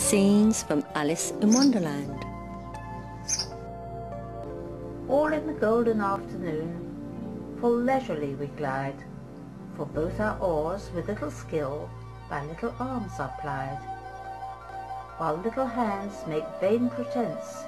Scenes from Alice in Wonderland. All in the golden afternoon, full leisurely we glide, for both our oars with little skill by little arms are plied, while little hands make vain pretence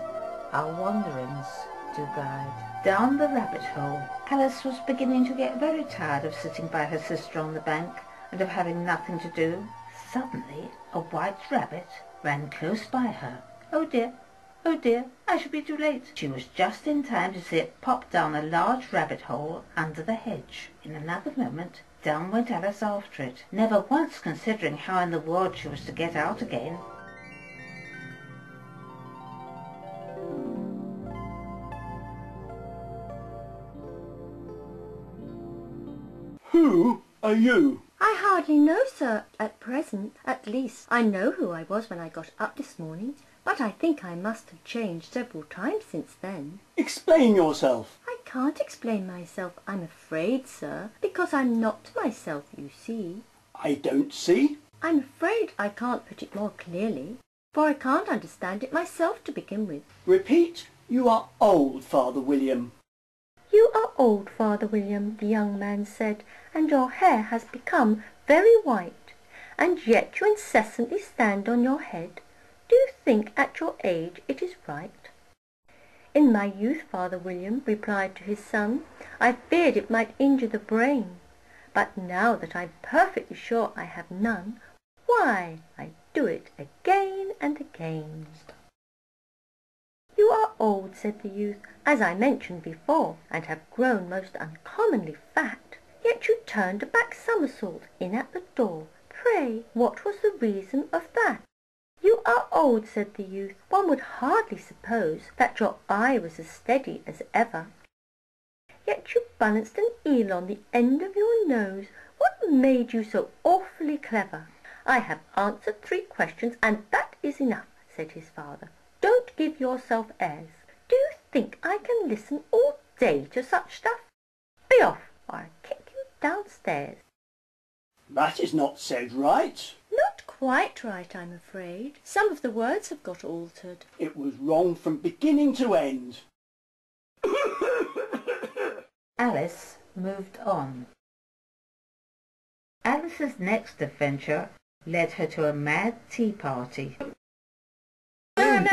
our wanderings to guide. Down the rabbit hole, Alice was beginning to get very tired of sitting by her sister on the bank and of having nothing to do. Suddenly a white rabbit ran close by her. Oh dear, I shall be too late. She was just in time to see it pop down a large rabbit hole under the hedge. In another moment, down went Alice after it, never once considering how in the world she was to get out again. Who are you? I hardly know, sir, at present. At least, I know who I was when I got up this morning, but I think I must have changed several times since then. Explain yourself. I can't explain myself, I'm afraid, sir, because I'm not myself, you see. I don't see. I'm afraid I can't put it more clearly, for I can't understand it myself to begin with. Repeat. You are old, Father William. You are old, Father William, the young man said, and your hair has become very white, and yet you incessantly stand on your head. Do you think at your age it is right? In my youth, Father William replied to his son, I feared it might injure the brain, but now that I'm perfectly sure I have none, why, I do it again and again. You are old, said the youth, as I mentioned before, and have grown most uncommonly fat. Yet you turned a back somersault in at the door. Pray, what was the reason of that? You are old, said the youth. One would hardly suppose that your eye was as steady as ever. Yet you balanced an eel on the end of your nose. What made you so awfully clever? I have answered 3 questions, and that is enough, said his father. Don't give yourself airs. Do you think I can listen all day to such stuff? Be off, or I'll kick you downstairs. That is not said right. Not quite right, I'm afraid. Some of the words have got altered. It was wrong from beginning to end. Alice moved on. Alice's next adventure led her to a mad tea party. There's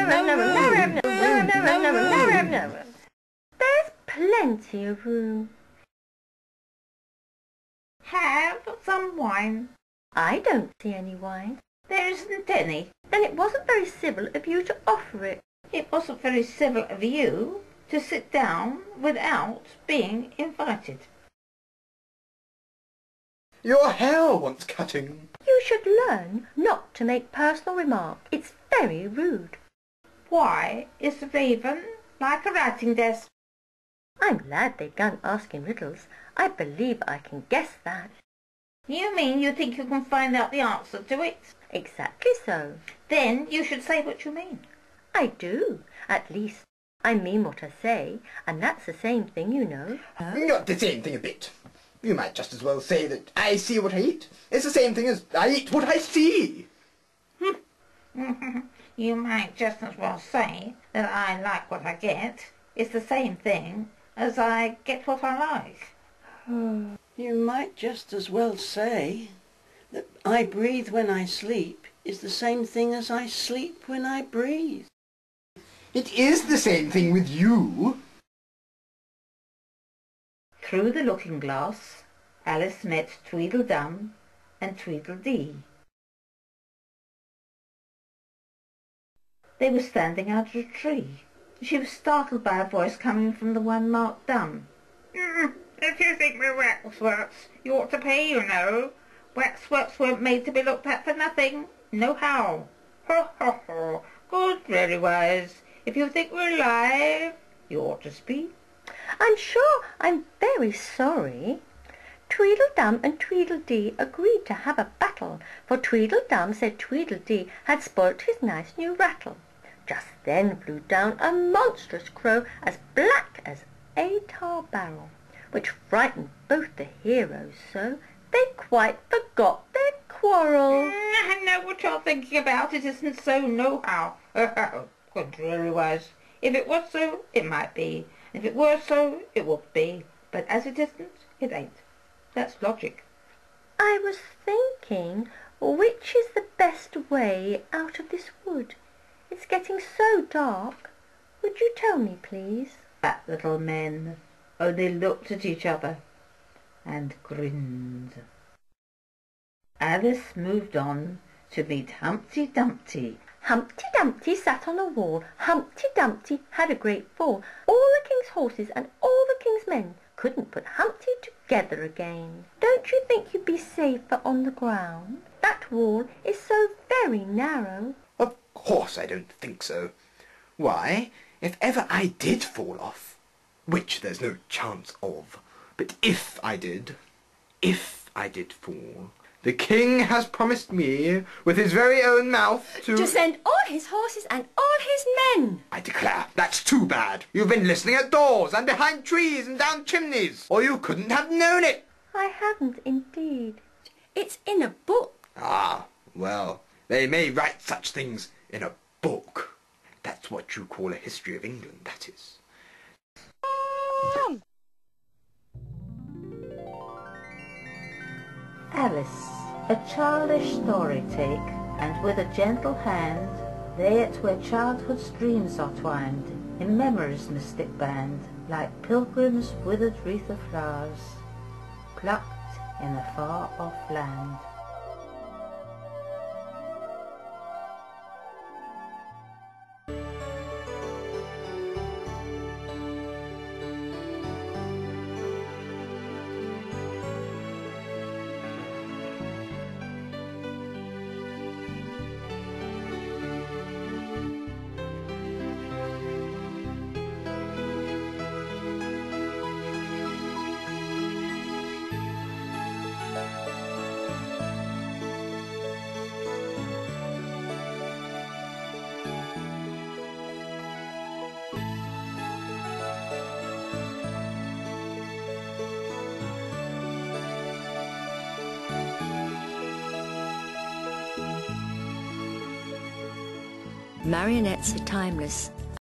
plenty of room. Have some wine. I don't see any wine. There isn't any. Then it wasn't very civil of you to offer it. It wasn't very civil of you to sit down without being invited. Your hair wants cutting. You should learn not to make personal remarks. It's very rude. Why is the raven like a writing desk? I'm glad they've begun asking riddles. I believe I can guess that. You mean you think you can find out the answer to it? Exactly so. Then you should say what you mean. I do. At least, I mean what I say, and that's the same thing, you know. Not the same thing a bit. You might just as well say that I see what I eat. It's the same thing as I eat what I see. You might just as well say that I like what I get. It's the same thing as I get what I like. You might just as well say that I breathe when I sleep is the same thing as I sleep when I breathe. It is the same thing with you. Through the looking-glass, Alice met Tweedledum and Tweedledee. They were standing under a tree. She was startled by a voice coming from the one marked Dumb. If you think we're waxworks, you ought to pay, you know. Waxworks weren't made to be looked at for nothing. No how. Ho, ho, ho. Good, very wise. If you think we're alive, you ought to speak. I'm sure I'm very sorry. Tweedledum and Tweedledee agreed to have a battle, for Tweedledum said Tweedledee had spoilt his nice new rattle. Just then flew down a monstrous crow as black as a tar barrel, which frightened both the heroes so they quite forgot their quarrel. I know what you're thinking about. It isn't so, nohow. Contrariwise, if it was so, it might be. If it were so, it would be. But as it isn't, it ain't. That's logic. I was thinking, which is the best way out of this wood? It's getting so dark. Would you tell me, please? Fat little men only looked at each other and grinned. Alice moved on to meet Humpty Dumpty. Humpty Dumpty sat on a wall. Humpty Dumpty had a great fall. All the king's horses and all the king's men couldn't put Humpty together again. Don't you think you'd be safer on the ground? That wall is so very narrow. Of course I don't think so. Why, if ever I did fall off, which there's no chance of, but if I did fall, the king has promised me, with his very own mouth, To send all his horses and all his men. I declare, that's too bad. You've been listening at doors and behind trees and down chimneys, or you couldn't have known it. I haven't indeed. It's in a book. Ah, well, they may write such things in a book. That's what you call a history of England, that is. Alice, a childish story take, and with a gentle hand, lay it where childhood's dreams are twined, in memory's mystic band, like pilgrims' withered wreath of flowers, plucked in a far-off land. Marionettes are timeless.